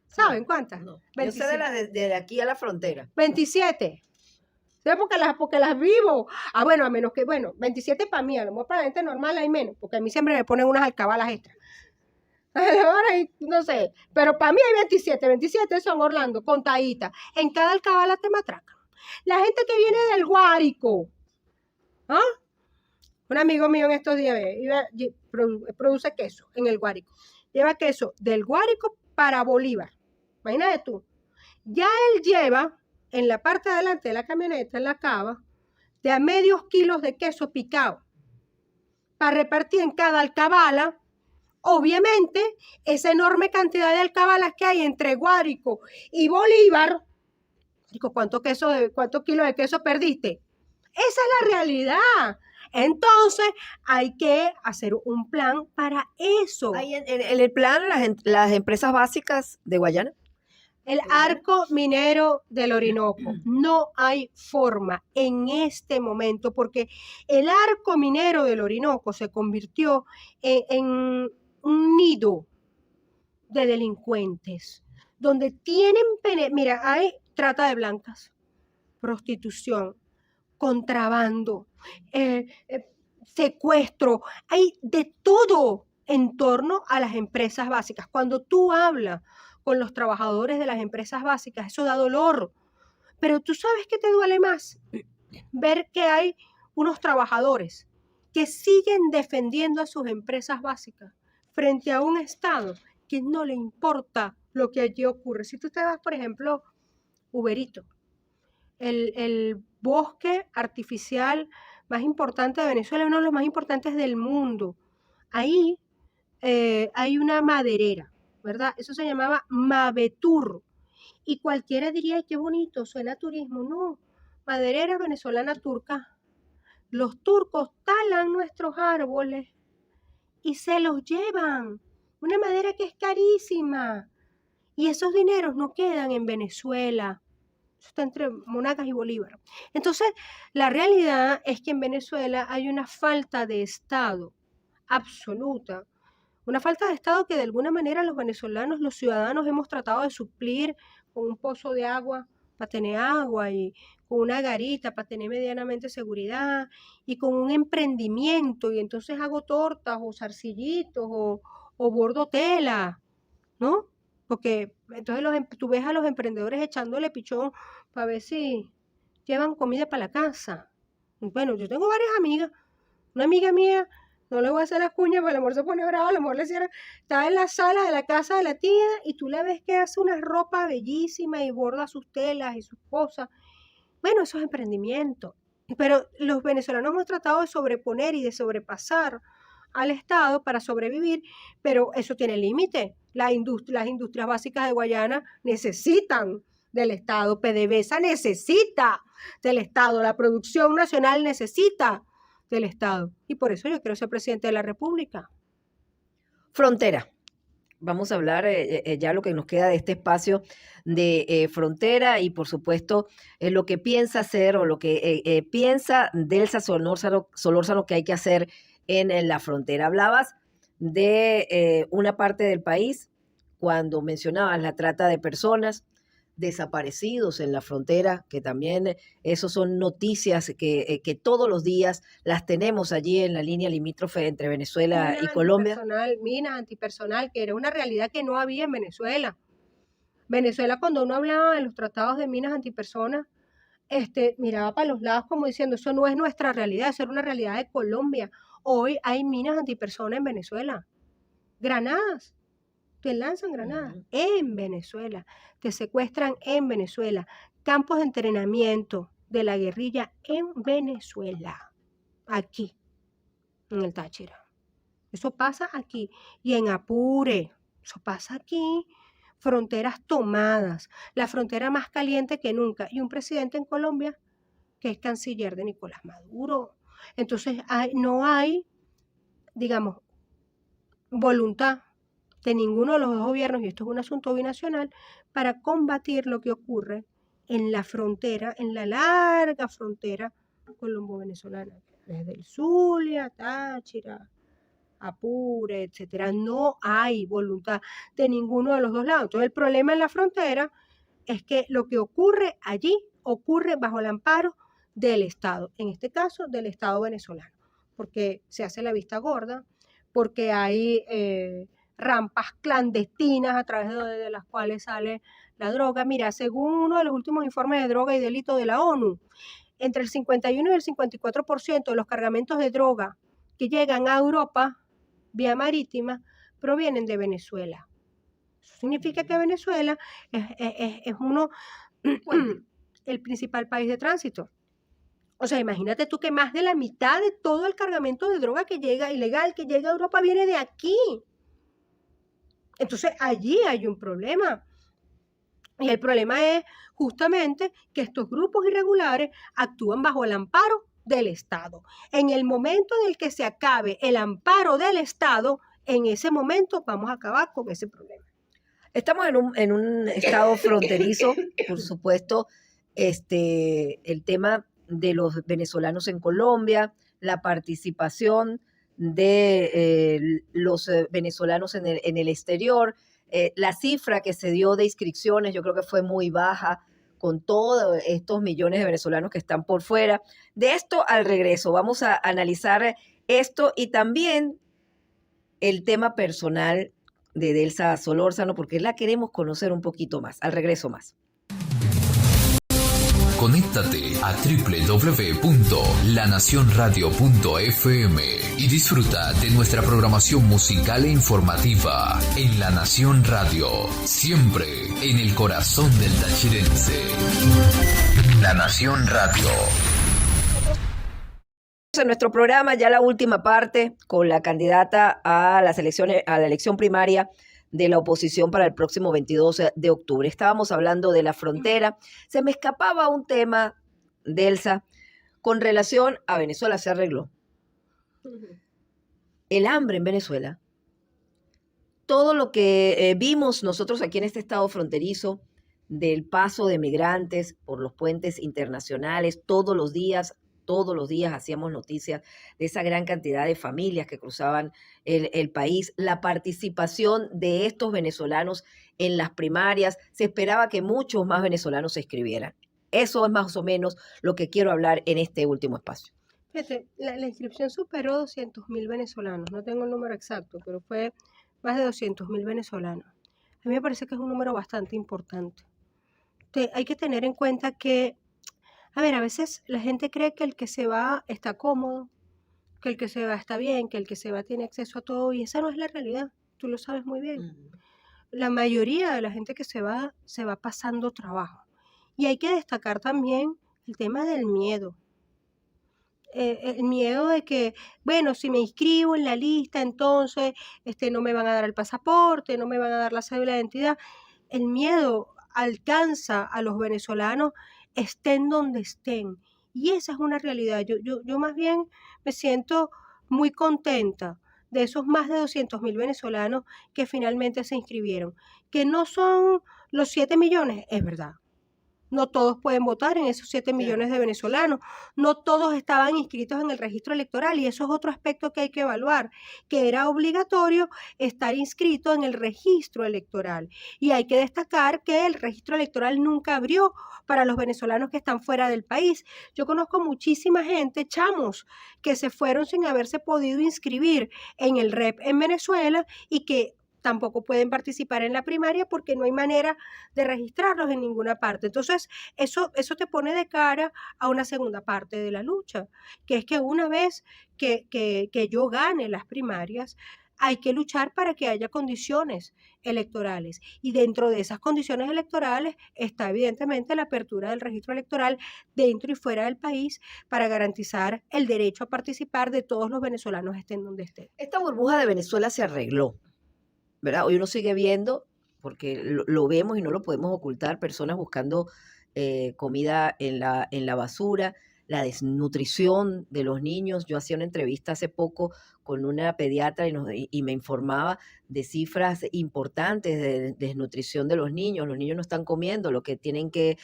S2: ¿Saben cuántas?
S1: No. Yo
S2: 27.
S1: sé de las de aquí a la frontera.
S2: 27. ¿Sabes? Porque las vivo. Bueno, a menos que, 27 para mí, a lo mejor para la gente normal hay menos, porque a mí siempre me ponen unas alcabalas extras. Ahora no sé, pero para mí hay 27 son Orlando, contaditas. En cada alcabala te matracan. La gente que viene del Guárico, ¿ah? Un amigo mío en estos días produce queso en el Guárico. Lleva queso del Guárico para Bolívar. Imagínate tú. Ya él lleva en la parte de adelante de la camioneta, en la cava, de a medios kilos de queso picado para repartir en cada alcabala. Obviamente, esa enorme cantidad de alcabalas que hay entre Guárico y Bolívar, ¿cuántos kilos de queso perdiste? Esa es la realidad. Entonces, hay que hacer un plan para eso.
S1: ¿Hay en el plan las empresas básicas de Guayana?
S2: El arco minero del Orinoco. No hay forma en este momento, porque el arco minero del Orinoco se convirtió en un nido de delincuentes, donde mira, hay trata de blancas, prostitución, contrabando, secuestro, hay de todo en torno a las empresas básicas. Cuando tú hablas con los trabajadores de las empresas básicas, eso da dolor, pero tú sabes qué te duele más, ver que hay unos trabajadores que siguen defendiendo a sus empresas básicas frente a un Estado que no le importa lo que allí ocurre. Si tú te vas, por ejemplo, Uberito, el bosque artificial más importante de Venezuela, uno de los más importantes del mundo, ahí hay una maderera, ¿verdad? Eso se llamaba Mavetur. Y cualquiera diría, ay, qué bonito, suena a turismo. No, maderera venezolana turca. Los turcos talan nuestros árboles y se los llevan. Una madera que es carísima. Y esos dineros no quedan en Venezuela. Eso está entre Monagas y Bolívar. Entonces, la realidad es que en Venezuela hay una falta de Estado absoluta. Una falta de Estado que de alguna manera los venezolanos, los ciudadanos, hemos tratado de suplir con un pozo de agua para tener agua y con una garita para tener medianamente seguridad y con un emprendimiento y entonces hago tortas o zarcillitos o bordo tela, ¿no? Porque entonces tú ves a los emprendedores echándole pichón para ver si llevan comida para la casa. Bueno, yo tengo varias amigas. Una amiga mía, no le voy a hacer las cuñas porque el amor se pone bravo, el amor le cierra, está en la sala de la casa de la tía y tú la ves que hace una ropa bellísima y borda sus telas y sus cosas. Bueno, eso es emprendimiento. Pero los venezolanos hemos tratado de sobreponer y de sobrepasar al Estado para sobrevivir, pero eso tiene límite. Las industrias básicas de Guayana necesitan del Estado, PDVSA necesita del Estado, la producción nacional necesita del Estado. Y por eso yo quiero ser presidente de la República.
S1: Frontera. vamos a hablar ya lo que nos queda de este espacio de frontera y por supuesto lo que piensa hacer o lo que piensa Delsa Solórzano que hay que hacer en la frontera. Hablabas de una parte del país cuando mencionabas la trata de personas, desaparecidos en la frontera, que también eso son noticias que todos los días las tenemos allí en la línea limítrofe entre Venezuela y Colombia.
S2: Minas antipersonal, que era una realidad que no había en Venezuela. Venezuela, cuando uno hablaba de los tratados de minas antipersonas, miraba para los lados como diciendo, eso no es nuestra realidad, eso era una realidad de Colombia. Hoy hay minas antipersonas en Venezuela. Granadas. Te lanzan granadas en Venezuela, te secuestran en Venezuela, campos de entrenamiento de la guerrilla en Venezuela, aquí, en el Táchira. Eso pasa aquí. Y en Apure, eso pasa aquí. Fronteras tomadas, la frontera más caliente que nunca. Y un presidente en Colombia que es canciller de Nicolás Maduro. Entonces no hay, digamos, voluntad de ninguno de los dos gobiernos, y esto es un asunto binacional, para combatir lo que ocurre en la frontera, en la larga frontera colombo-venezolana, desde el Zulia, Táchira, Apure, etcétera. No hay voluntad de ninguno de los dos lados. Entonces el problema en la frontera es que lo que ocurre allí ocurre bajo el amparo del Estado, en este caso del Estado venezolano, porque se hace la vista gorda, porque hay rampas clandestinas a través de las cuales sale la droga. Mira, según uno de los últimos informes de droga y delito de la ONU, entre el 51 y el 54% de los cargamentos de droga que llegan a Europa vía marítima provienen de Venezuela. Eso significa que Venezuela es el principal país de tránsito. O sea, imagínate tú que más de la mitad de todo el cargamento de droga que llega, ilegal, que llega a Europa, viene de aquí. Entonces, allí hay un problema. Y el problema es justamente que estos grupos irregulares actúan bajo el amparo del Estado. En el momento en el que se acabe el amparo del Estado, en ese momento vamos a acabar con ese problema.
S1: Estamos en un estado fronterizo, por supuesto, el tema de los venezolanos en Colombia, la participación de los venezolanos en el exterior, la cifra que se dio de inscripciones yo creo que fue muy baja con todos estos millones de venezolanos que están por fuera. De esto al regreso, vamos a analizar esto y también el tema personal de Delsa Solórzano, porque la queremos conocer un poquito más. Al regreso más.
S3: Conéctate a www.lanacionradio.fm y disfruta de nuestra programación musical e informativa en La Nación Radio, siempre en el corazón del tachirense. La Nación Radio.
S1: En nuestro programa, ya la última parte, con la candidata a las elecciones, a la elección primaria de la oposición para el próximo 22 de octubre. Estábamos hablando de la frontera. Se me escapaba un tema, Delsa, con relación a Venezuela. Se arregló. El hambre en Venezuela. Todo lo que vimos nosotros aquí en este estado fronterizo, del paso de migrantes por los puentes internacionales, todos los días hacíamos noticias de esa gran cantidad de familias que cruzaban el país, la participación de estos venezolanos en las primarias. Se esperaba que muchos más venezolanos se inscribieran. Eso es más o menos lo que quiero hablar en este último espacio.
S2: Fíjate, la inscripción superó 200.000 venezolanos, no tengo el número exacto, pero fue más de 200.000 venezolanos. A mí me parece que es un número bastante importante. Hay que tener en cuenta que a veces la gente cree que el que se va está cómodo, que el que se va está bien, que el que se va tiene acceso a todo, y esa no es la realidad, tú lo sabes muy bien. La mayoría de la gente que se va pasando trabajo. Y hay que destacar también el tema del miedo. El miedo de que, bueno, si me inscribo en la lista, entonces no me van a dar el pasaporte, no me van a dar la cédula de identidad. El miedo alcanza a los venezolanos estén donde estén. Y esa es una realidad. Yo más bien me siento muy contenta de esos más de 200.000 venezolanos que finalmente se inscribieron. Que no son los 7 millones, es verdad. No todos pueden votar en esos 7 millones de venezolanos. No todos estaban inscritos en el registro electoral y eso es otro aspecto que hay que evaluar, que era obligatorio estar inscrito en el registro electoral. Y hay que destacar que el registro electoral nunca abrió para los venezolanos que están fuera del país. Yo conozco muchísima gente, chamos, que se fueron sin haberse podido inscribir en el REP en Venezuela y que tampoco pueden participar en la primaria porque no hay manera de registrarlos en ninguna parte. Entonces, eso te pone de cara a una segunda parte de la lucha, que es que una vez que yo gane las primarias, hay que luchar para que haya condiciones electorales. Y dentro de esas condiciones electorales está evidentemente la apertura del registro electoral dentro y fuera del país para garantizar el derecho a participar de todos los venezolanos estén donde estén.
S1: Esta burbuja de Venezuela se arregló, ¿verdad? Hoy uno sigue viendo, porque lo vemos y no lo podemos ocultar, personas buscando comida en la basura, la desnutrición de los niños. Yo hacía una entrevista hace poco con una pediatra y me informaba de cifras importantes de desnutrición de los niños. Los niños no están comiendo lo que tienen que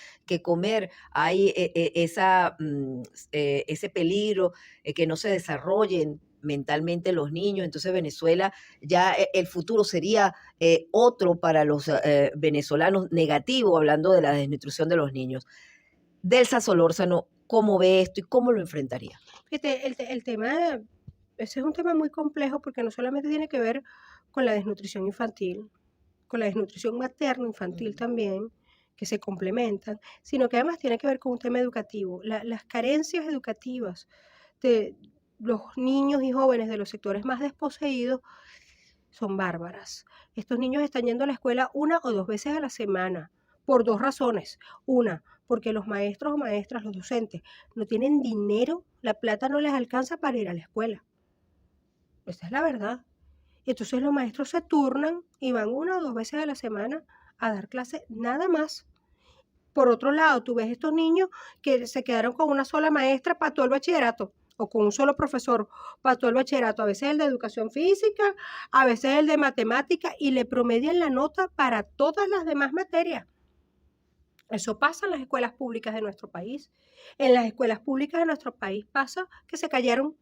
S1: comer. Hay ese peligro que no se desarrollen mentalmente los niños. Entonces Venezuela, ya el futuro sería otro para los venezolanos, negativo, hablando de la desnutrición de los niños. Delsa Solórzano, ¿cómo ve esto y cómo lo enfrentaría?
S2: Fíjate, el tema, ese es un tema muy complejo porque no solamente tiene que ver con la desnutrición infantil, con la desnutrición materno-infantil también, que se complementan, sino que además tiene que ver con un tema educativo. Las carencias educativas de los niños y jóvenes de los sectores más desposeídos son bárbaras. Estos niños están yendo a la escuela 1 o 2 veces a la semana, por 2 razones. Una, porque los maestros o maestras, los docentes, no tienen dinero, la plata no les alcanza para ir a la escuela. Esa es la verdad. Entonces los maestros se turnan y van 1 o 2 veces a la semana a dar clase nada más. Por otro lado, tú ves estos niños que se quedaron con una sola maestra para todo el bachillerato, o con un solo profesor para todo el bachillerato, a veces el de educación física, a veces el de matemática, y le promedian la nota para todas las demás materias. Eso pasa en las escuelas públicas de nuestro país. En las escuelas públicas de nuestro país pasa que se cayeron.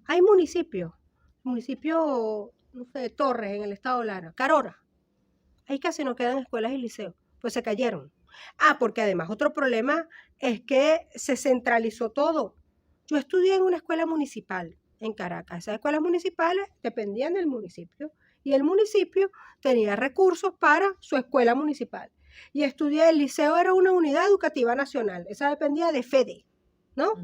S2: Hay municipio, no sé, de Torres, en el estado Lara, Carora. Ahí casi no quedan escuelas y liceos, pues se cayeron. Porque además otro problema es que se centralizó todo. Yo estudié en una escuela municipal en Caracas. Esas escuelas municipales dependían del municipio y el municipio tenía recursos para su escuela municipal. Y estudié, el liceo era una unidad educativa nacional, esa dependía de FEDE, ¿no?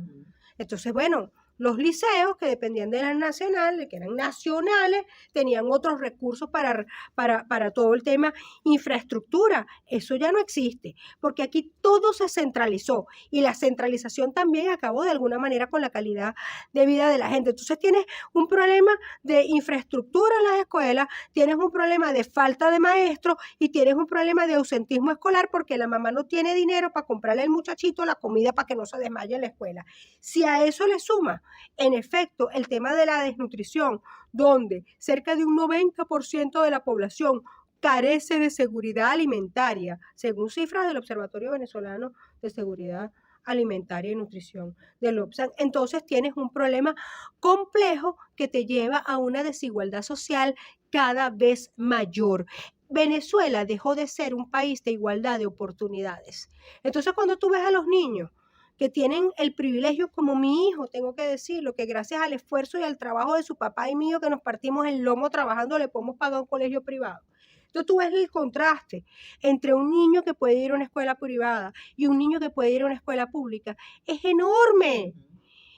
S2: Entonces, bueno, los liceos que dependían de las nacionales, que eran nacionales, tenían otros recursos para todo el tema infraestructura. Eso ya no existe, porque aquí todo se centralizó y la centralización también acabó de alguna manera con la calidad de vida de la gente. Entonces tienes un problema de infraestructura en las escuelas, tienes un problema de falta de maestros y tienes un problema de ausentismo escolar porque la mamá no tiene dinero para comprarle al muchachito la comida para que no se desmaye en la escuela. Si a eso le suma, en efecto, el tema de la desnutrición, donde cerca de un 90% de la población carece de seguridad alimentaria, según cifras del Observatorio Venezolano de Seguridad Alimentaria y Nutrición del OPSAN, entonces tienes un problema complejo que te lleva a una desigualdad social cada vez mayor. Venezuela dejó de ser un país de igualdad de oportunidades. Entonces, cuando tú ves a los niños que tienen el privilegio, como mi hijo, tengo que decirlo, que gracias al esfuerzo y al trabajo de su papá y mío, que nos partimos el lomo trabajando, le podemos pagar un colegio privado. Entonces tú ves el contraste entre un niño que puede ir a una escuela privada y un niño que puede ir a una escuela pública. Es enorme.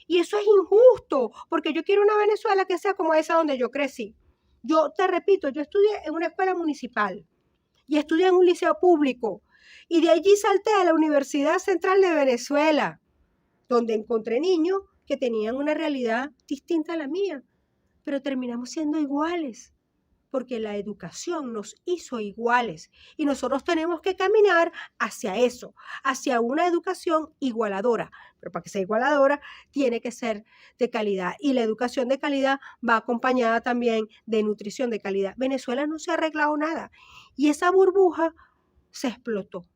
S2: Y eso es injusto, porque yo quiero una Venezuela que sea como esa donde yo crecí. Yo te repito, yo estudié en una escuela municipal y estudié en un liceo público. Y de allí salté a la Universidad Central de Venezuela, donde encontré niños que tenían una realidad distinta a la mía, pero terminamos siendo iguales. porque la educación nos hizo iguales y nosotros tenemos que caminar hacia eso, hacia una educación igualadora. Pero para que sea igualadora tiene que ser de calidad y la educación de calidad va acompañada también de nutrición de calidad. Venezuela no se ha arreglado nada y esa burbuja se explotó.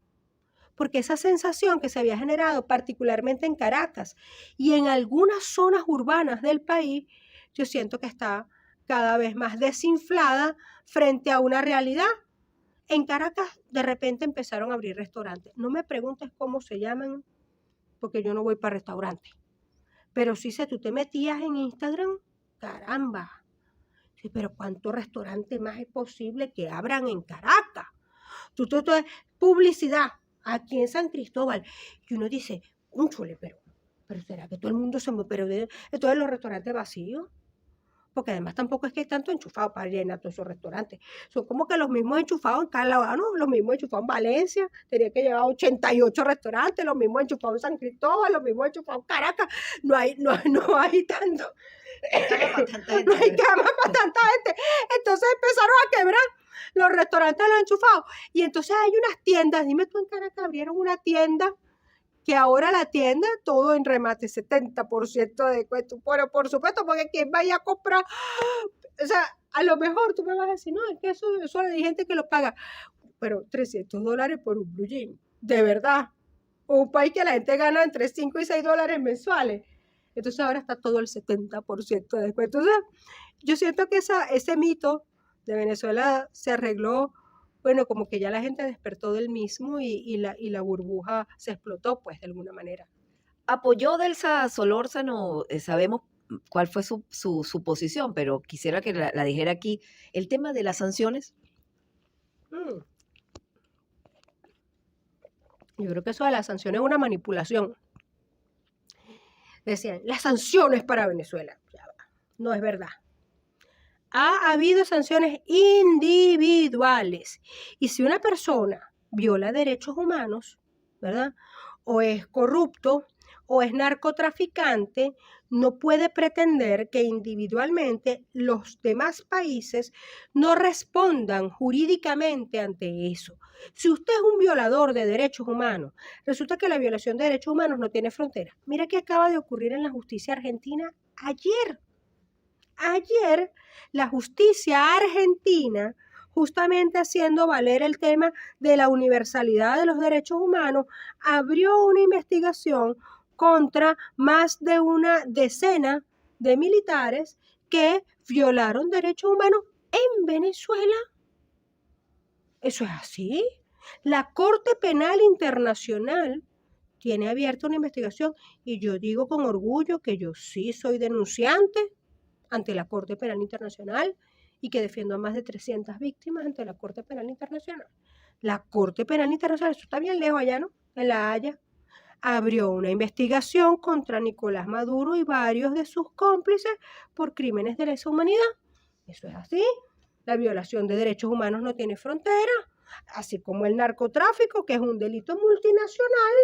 S2: Porque esa sensación que se había generado particularmente en Caracas y en algunas zonas urbanas del país, yo siento que está cada vez más desinflada frente a una realidad. En Caracas de repente empezaron a abrir restaurantes. No me preguntes cómo se llaman, porque yo no voy para restaurantes. Pero sí sé, tú te metías en Instagram, caramba. Sí, pero ¿cuántos restaurantes más es posible que abran en Caracas? Tú publicidad aquí en San Cristóbal. Y uno dice, chule, pero ¿será que todo el mundo se me... Pero entonces los restaurantes vacíos? Porque además tampoco es que hay tanto enchufado para llenar todos esos restaurantes. Son como que los mismos enchufados en cada ¿no? Los mismos enchufados en Valencia, tenía que llevar 88 restaurantes, los mismos enchufados en San Cristóbal, los mismos enchufados en Caracas. No hay tanto. No hay cama para tanta gente. Entonces empezaron a quebrar los restaurantes de los enchufados. Y entonces hay unas tiendas, dime tú, en Caracas abrieron una tienda que ahora la tienda, todo en remate, 70% de descuento. Bueno, por supuesto, porque quien vaya a comprar, o sea, a lo mejor tú me vas a decir, no, es que eso hay gente que lo paga, pero $300 por un blue jean, de verdad. Un país que la gente gana entre $5 y $6 mensuales. Entonces ahora está todo el 70% de descuento. Entonces, yo siento que ese mito de Venezuela se arregló. Bueno, como que ya la gente despertó del mismo y la burbuja se explotó, pues, de alguna manera.
S1: Apoyó Delsa Solórzano, sabemos cuál fue su posición, pero quisiera que la dijera aquí. El tema de las sanciones.
S2: Yo creo que eso de las sanciones es una manipulación. Decían, las sanciones para Venezuela. No es verdad. Ha habido sanciones individuales. Y si una persona viola derechos humanos, ¿verdad? O es corrupto o es narcotraficante, no puede pretender que individualmente los demás países no respondan jurídicamente ante eso. Si usted es un violador de derechos humanos, resulta que la violación de derechos humanos no tiene frontera. Mira qué acaba de ocurrir en la justicia argentina ayer. Ayer, la justicia argentina, justamente haciendo valer el tema de la universalidad de los derechos humanos, abrió una investigación contra más de una decena de militares que violaron derechos humanos en Venezuela. ¿Eso es así? La Corte Penal Internacional tiene abierta una investigación y yo digo con orgullo que yo sí soy denunciante ante la Corte Penal Internacional y que defiendo a más de 300 víctimas ante la Corte Penal Internacional. La Corte Penal Internacional, eso está bien lejos allá, ¿no? En La Haya, abrió una investigación contra Nicolás Maduro y varios de sus cómplices por crímenes de lesa humanidad. Eso es así. La violación de derechos humanos no tiene frontera, así como el narcotráfico, que es un delito multinacional.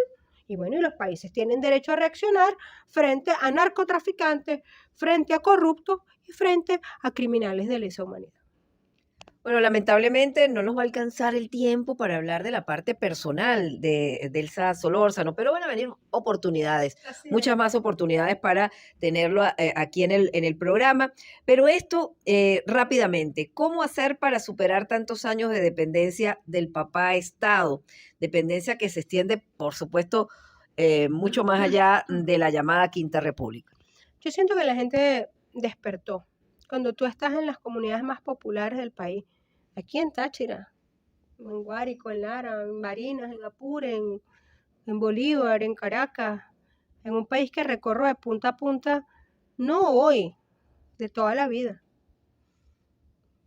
S2: Y bueno, y los países tienen derecho a reaccionar frente a narcotraficantes, frente a corruptos y frente a criminales de lesa humanidad.
S1: Bueno, lamentablemente no nos va a alcanzar el tiempo para hablar de la parte personal de Delsa Solórzano, pero van a venir oportunidades, muchas más oportunidades para tenerlo aquí en el programa. Pero esto, rápidamente, ¿cómo hacer para superar tantos años de dependencia del papá Estado? Dependencia que se extiende, por supuesto, mucho más allá de la llamada Quinta República.
S2: Yo siento que la gente despertó. Cuando tú estás en las comunidades más populares del país, aquí en Táchira, en Guárico, en Lara, en Barinas, en Apure, en Bolívar, en Caracas, en un país que recorro de punta a punta, no hoy, de toda la vida.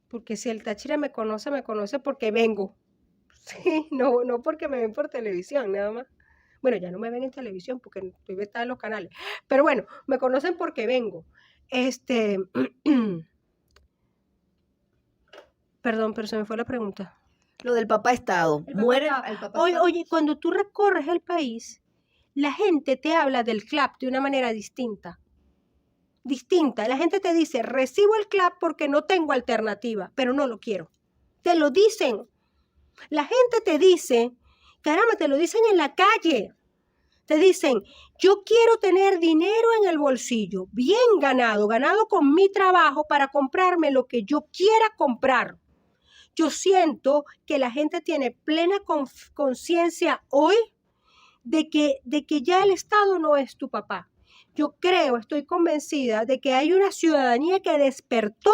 S2: Porque si el Táchira me conoce porque vengo. Sí, no porque me ven por televisión, nada más. Bueno, ya no me ven en televisión porque estoy vetada en los canales. Pero bueno, me conocen porque vengo. Perdón, pero se me fue la pregunta.
S1: Lo del papá Estado. Muere el papá Estado.
S2: Oye, cuando tú recorres el país, la gente te habla del CLAP de una manera distinta. distinta. La gente te dice, recibo el CLAP porque no tengo alternativa, pero no lo quiero. Te lo dicen. La gente te dice, caramba, te lo dicen en la calle. Te dicen, yo quiero tener dinero en el bolsillo, bien ganado con mi trabajo para comprarme lo que yo quiera comprar. Yo siento que la gente tiene plena conciencia hoy de que ya el Estado no es tu papá. Yo creo, estoy convencida de que hay una ciudadanía que despertó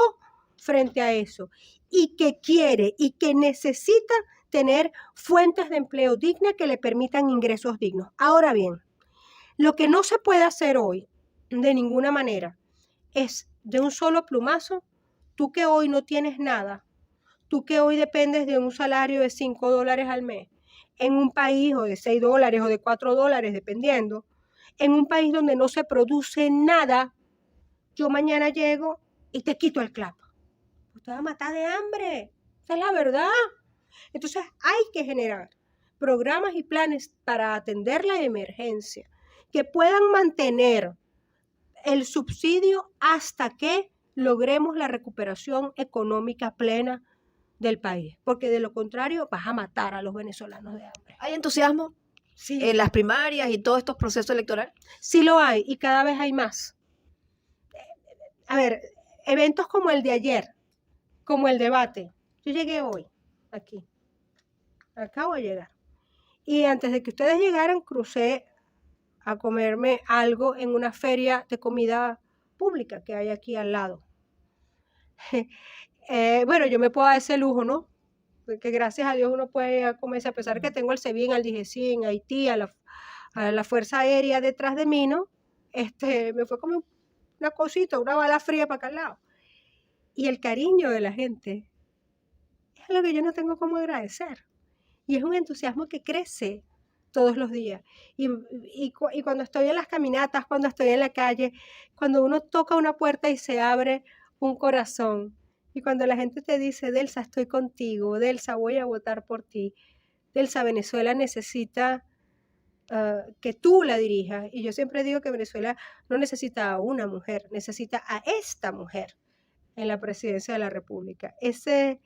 S2: frente a eso y que quiere y que necesita tener fuentes de empleo dignas que le permitan ingresos dignos. Ahora bien, lo que no se puede hacer hoy, de ninguna manera, es de un solo plumazo, tú que hoy no tienes nada, tú que hoy dependes de un salario de $5 al mes, en un país o de $6 o de $4, dependiendo, en un país donde no se produce nada, yo mañana llego y te quito el CLAP. Pues te vas a matar de hambre. Esa es la verdad. Entonces hay que generar programas y planes para atender la emergencia que puedan mantener el subsidio hasta que logremos la recuperación económica plena del país, porque de lo contrario vas a matar a los venezolanos de hambre.
S1: ¿Hay entusiasmo
S2: Sí.
S1: en las primarias y todos estos procesos electorales?
S2: Sí lo hay y cada vez hay más. A ver, eventos como el de ayer, como el debate. Yo llegué hoy aquí. Acabo de llegar. Y antes de que ustedes llegaran, crucé a comerme algo en una feria de comida pública que hay aquí al lado. Bueno, yo me puedo dar ese lujo, ¿no? Porque gracias a Dios uno puede ir a comerse, a pesar de que tengo el SEBIN, al DGCIN, Haití, a la Fuerza Aérea detrás de mí, ¿no? Me fue como una cosita, una bala fría para acá al lado. Y el cariño de la gente es lo que yo no tengo cómo agradecer. Y es un entusiasmo que crece todos los días. Y cuando estoy en las caminatas, cuando estoy en la calle, cuando uno toca una puerta y se abre un corazón, y cuando la gente te dice, Delsa, estoy contigo, Delsa, voy a votar por ti, Delsa, Venezuela necesita que tú la dirijas. Y yo siempre digo que Venezuela no necesita a una mujer, necesita a esta mujer en la presidencia de la República. Ese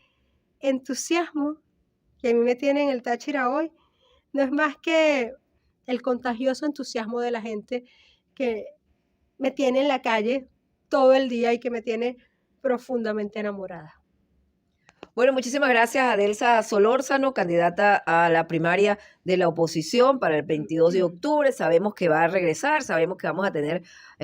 S2: entusiasmo que a mí me tiene en el Táchira hoy no es más que el contagioso entusiasmo de la gente que me tiene en la calle todo el día y que me tiene profundamente enamorada.
S1: Bueno, muchísimas gracias a Delsa Solórzano, candidata a la primaria de la oposición para el 22 de octubre. Sabemos que va a regresar, sabemos que vamos a tener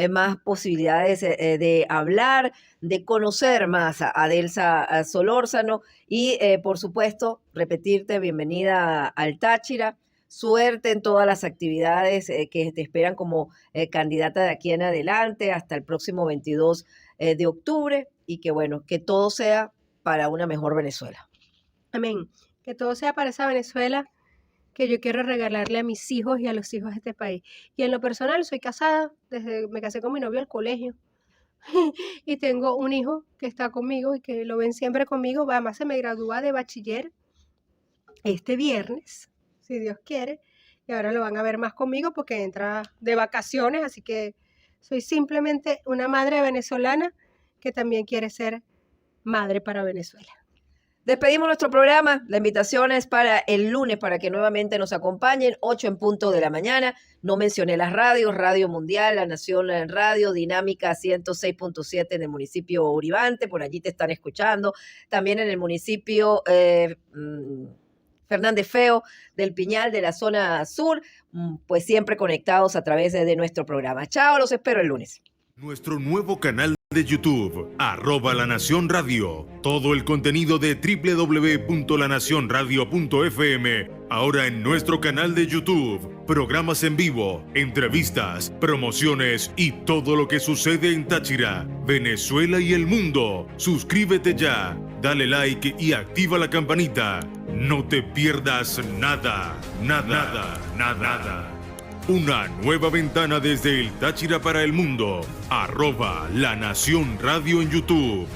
S1: más posibilidades de hablar, de conocer más a Delsa Solórzano y, por supuesto, repetirte bienvenida al Táchira. Suerte en todas las actividades que te esperan como candidata de aquí en adelante hasta el próximo 22 de octubre y que, bueno, que todo sea para una mejor Venezuela.
S2: Amén. Que todo sea para esa Venezuela que yo quiero regalarle a mis hijos y a los hijos de este país. Y en lo personal, soy casada, me casé con mi novio al colegio y tengo un hijo que está conmigo y que lo ven siempre conmigo. Además, se me gradúa de bachiller este viernes, si Dios quiere, y ahora lo van a ver más conmigo porque entra de vacaciones, así que soy simplemente una madre venezolana que también quiere ser madre para Venezuela.
S1: Despedimos nuestro programa. La invitación es para el lunes para que nuevamente nos acompañen, 8 en punto de la mañana. No mencioné las radios, Radio Mundial, La Nación en Radio, Dinámica 106.7 en el municipio Uribante, por allí te están escuchando. También en el municipio Fernández Feo del Piñal de la zona sur, pues siempre conectados a través de nuestro programa. Chao, los espero el lunes.
S4: Nuestro nuevo canal de YouTube, @La Nación Radio. Todo el contenido de www.lanacionradio.fm, ahora en nuestro canal de YouTube. Programas en vivo, entrevistas, promociones y todo lo que sucede en Táchira, Venezuela y el mundo. Suscríbete ya, dale like y activa la campanita. No te pierdas nada, nada, nada, nada. Una nueva ventana desde el Táchira para el mundo. @La Nación Radio en YouTube.